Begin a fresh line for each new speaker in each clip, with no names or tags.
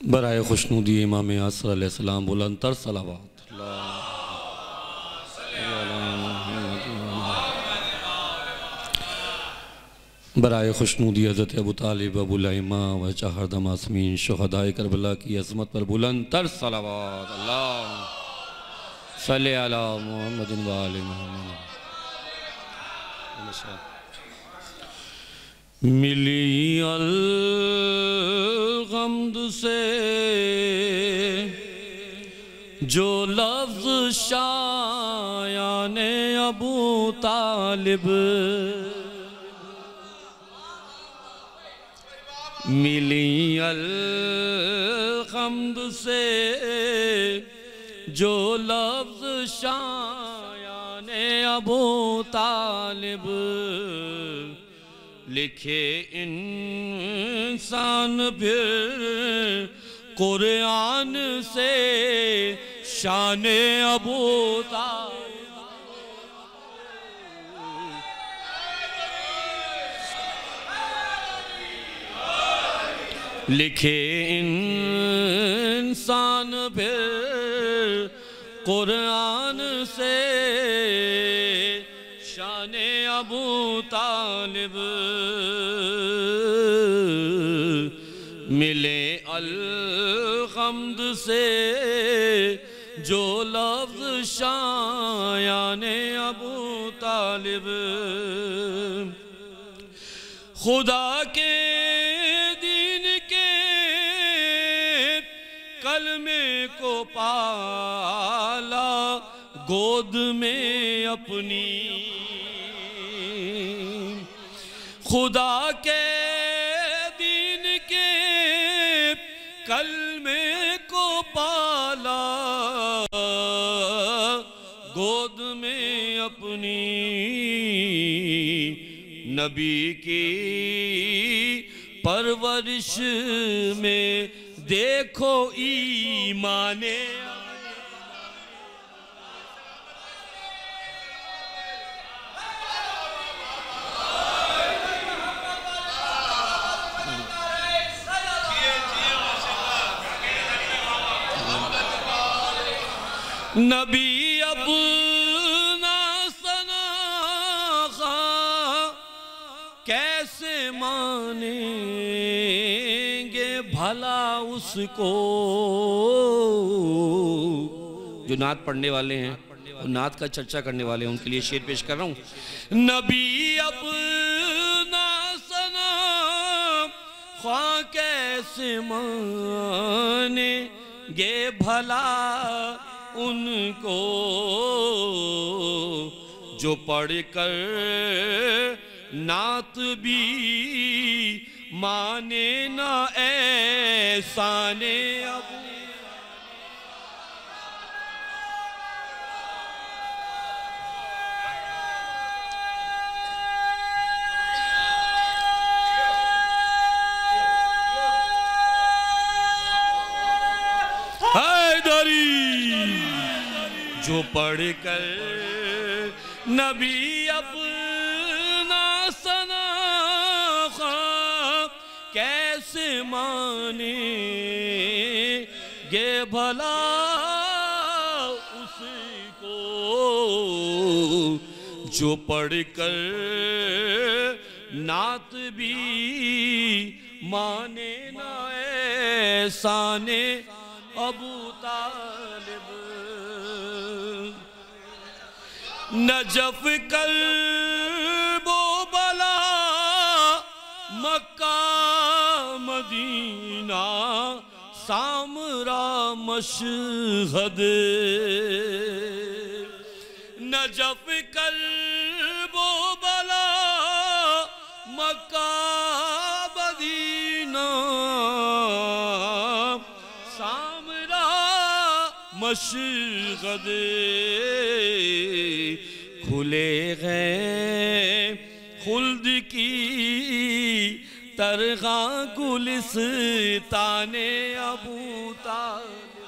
बराए खुशनुदी इमाम आसर अलैहिस्सलाम बुलंदतर सलावत। बराए खुशनुदी हज़रत अबू तालिब अबुल अइमा व चहरदम आसमीन शुहदाए करबला की अज़मत पर बुलंदतर सलावत। अल्लाहुम्मा सल्लि अला मुहम्मदिन व आलि मुहम्मद। मिली अल-गम्द से जो लफ्ज़ शायाने अबू तालिब, मिली अल-गम्द से जो लफ्ज़ शायाने अबू तालिब, लिखे इंसान फिर कुरान से शाने अबू तालिब, लिखे इंसान फिर कुरान से शाने अबू तालिब, मिले अल-गम्द से जो लफ्ज़ शायाने अबू तालिब, खुदा के दीन के कलमे को पाला गोद में अपनी, खुदा के दीन के कलमे को पाला गोद में अपनी, नबी की परवरिश में देखो ईमाने, नबी अपना सनाखा कैसे मानेंगे भला उसको। जो नात पढ़ने वाले हैं और नात का चर्चा करने वाले हैं उनके लिए शेर पेश कर रहा हूँ। नबी अपना सनाखा कैसे मानेंगे भला उनको, जो पढ़ कर नात भी माने ना एहसाने अबू, जो पढ़ कर नबी अपना सनाखा कैसे मानेंगे भला उसको, जो पढ़ कर नात भी माने ना एहसाने अबू तालिब, नजफ कर बो बला Mecca Medina Samra Mashhad, Najaf कर बो बला मक्का मदीना सामरा मशहद, खुले गए खुल्द की तरगा गुलिस्ताने अबू तालिब,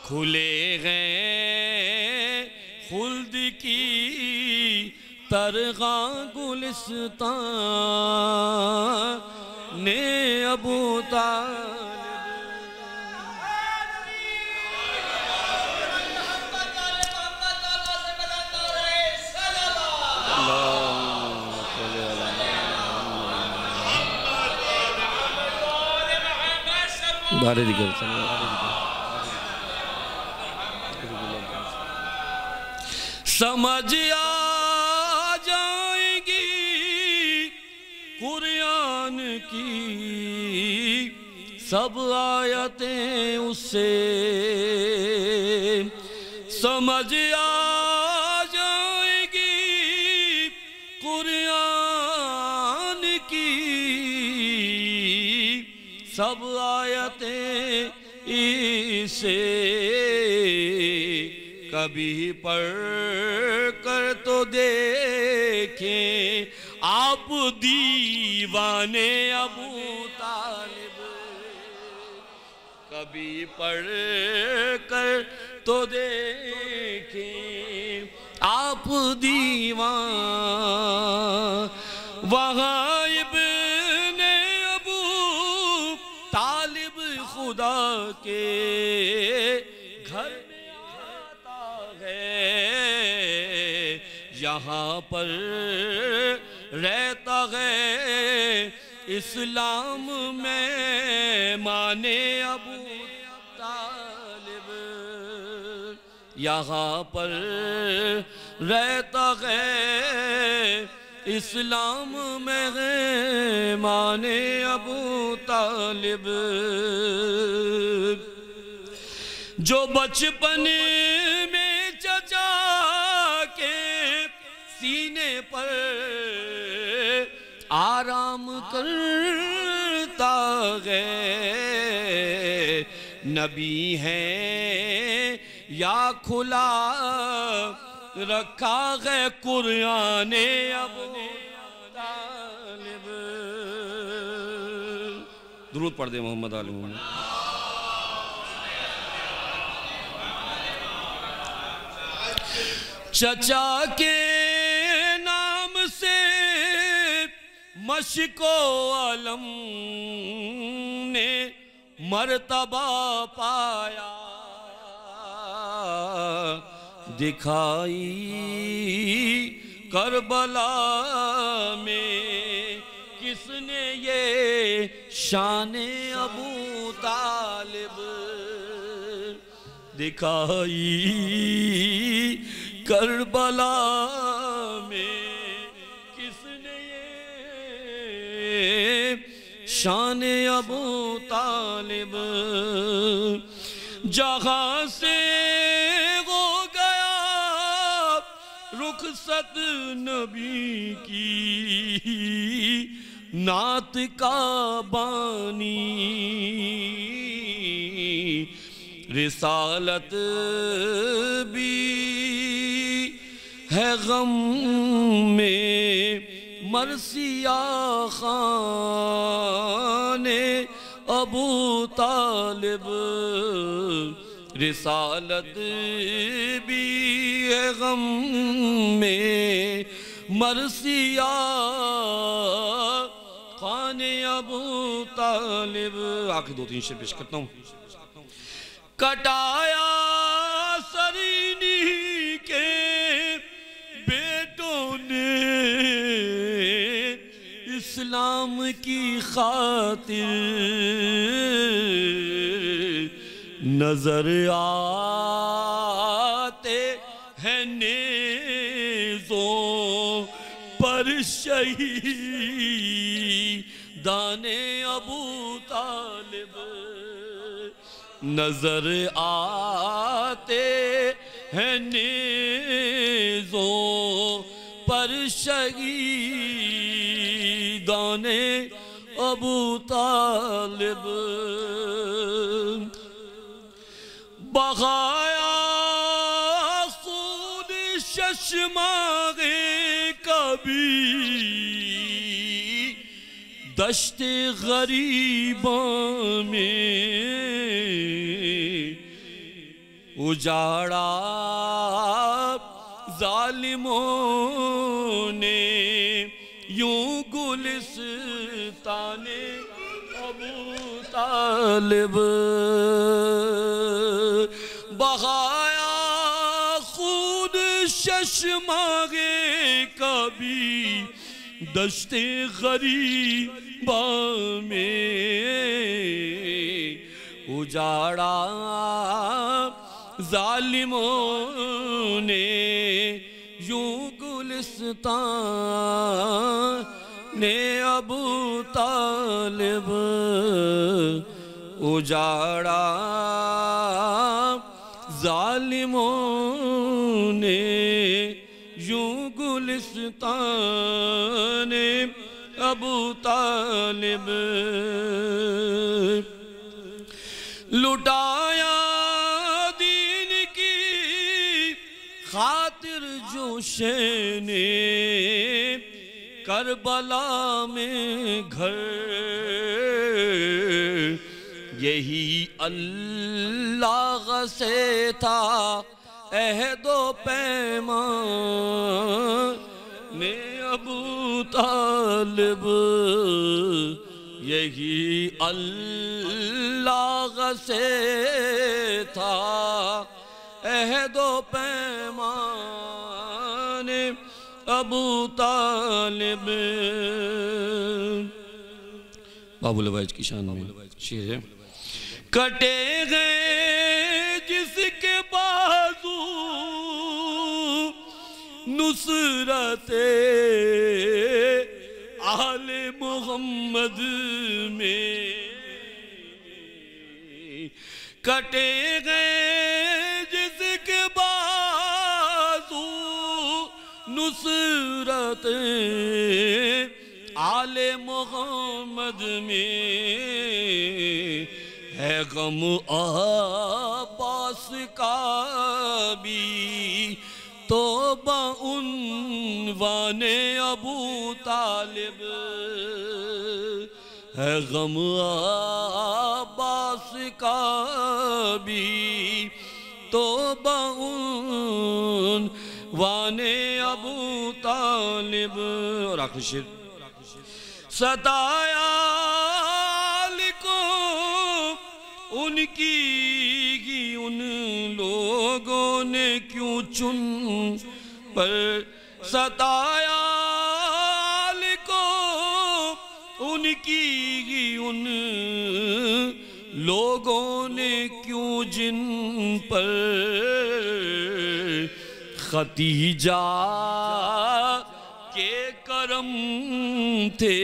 खुले गए खुल्द की तरगा गुलिस्तान ने अबू तालिब। बारे दिगर समझ आ जाएगी कुरान की सब आयतें उससे, समझ आ जाएगी कुरान की सब आयतें इसे, कभी पढ़ कर तो देखें आप दीवाने अबू तालिब, कभी पढ़ कर तो देखें आप दीवान। वहाँ इब्ने अबू तालिब खुदा के घर में आता है, यहाँ पर रहता है इस्लाम में माने अबू तालिब, यहाँ पर रहता है इस्लाम में माने अबू तालिब। जो बचपन में चचा के सीने पर आराम करता है, नबी हैं या खुला रखा है कुराने अबू तालिब। दुरूद पढ़ दे मोहम्मद आले मोहम्मद। चचा के नाम से मशको आलम ने मर्तबा पाया, दिखाई करबला में किसने ये शाने अबू तालिब, दिखाई करबला में किसने ये शाने अबू तालिब। जहाँ से रुखसत नबी की नात का बानी, रिसालत भी है गम में मरसिया खाने अबू तालिब, रिसालत भी है गम में मरसिया खाने अबू तालिब। आखिर दो तीन शेर पेश करता हूँ। कटाया सरीनी के बेटों ने इस्लाम की खातिर, नजर आते हैं नेज़ों पर शहीदाने अबू तालिब, नजर आते हैं नेज़ों पर शहीदाने अबू तालिब। बगाया खून चश्माए कभी दश्ते गरीबा में, उजाड़ा जालिमों ने यूं गुलिस्ताने अबू तालिब बहाया खून चश्मागे कभी दश्ते गरीबा में उजाड़ा जालिमों ने यूं गुलिस्तान ने अबू तालिब उजाड़ा जालिमों ने यूं गुलिस्तान ने अबू तालिब लुटाया दीन की खातिर जोशे ने करबला में घर यही अल्लाह से था अहदो पैमान ने अबू तालिब यही अल्लाह से था अहदो पैमान अबू तालिब। बाबुल वाइज की शान में शेर है। कटे गए जिसके बाजू नुसरते आले मोहम्मद में कटे गए जिसके बाजू नुसरत आले मोहम्मद में है गम अब्बास का भी तौबा उन्वाने अबू तालिब है गम अब्बास का भी तौबा उन्वाने अबू तालिब। और आखिरी शेर सताया को उनकी ही उन लोगों ने क्यों चुन पर सताया को उनकी ही उन लोगों ने क्यों जिन पर खतीजा के करम थे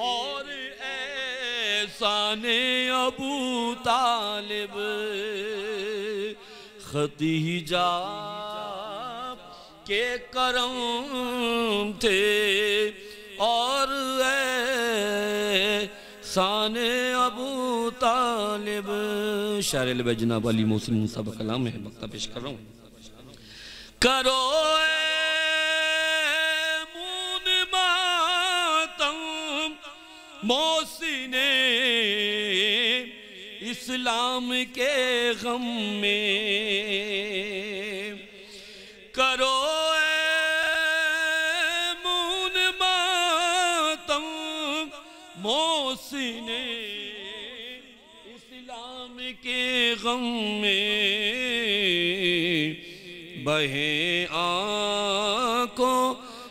और एहसाने अबू तालिब खतीजा के करम थे और एहसाने अबू तालिब। शायर जनाब अली मोहसिन मूसा का कलाम है, वक्ता पेश कर रहा हूँ। करो मून मातम मोहसिने इस्लाम के गम में करो मून मातम मोहसिने इस्लाम के गम में बहे आँखों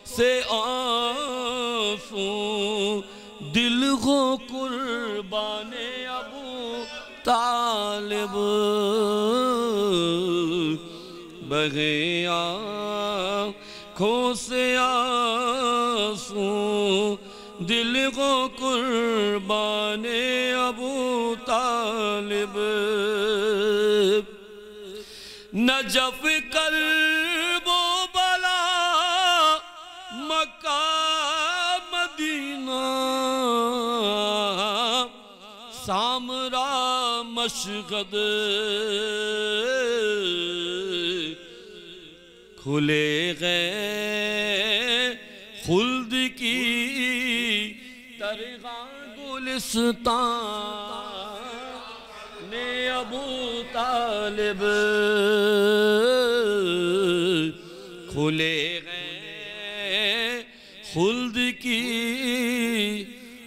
से आंसू दिल को कुर्बाने अबू तालिब बहे आँखों से आंसू दिल को कुर्बाने अबू तालिब नजफ कर वो बला मक्का मदीना सामरा मशगद खुले गए खुल्द की तरगा गुलिस्तान ने अबू तालिब खुले गए खुल्द की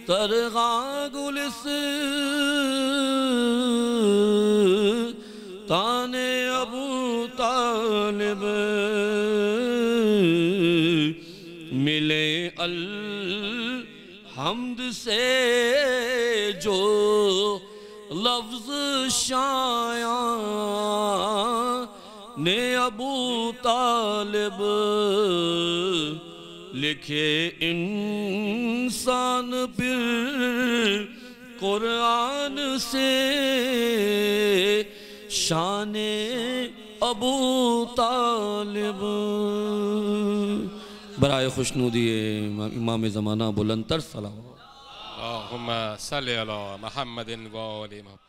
तरगा गुलिस ताने अबू तालिब मिले अल हमद से जो लफ्ज़ शाया ने अबू तालिब लिखे इंसान फिर कुरान से शाने अबू तालिब। बराए खुशनुदी इमाम ज़माना बुलंद तर सलावत।
अल्लाहुम्मा सल्लि अला मुहम्मदिन व आलि मुहम्मद।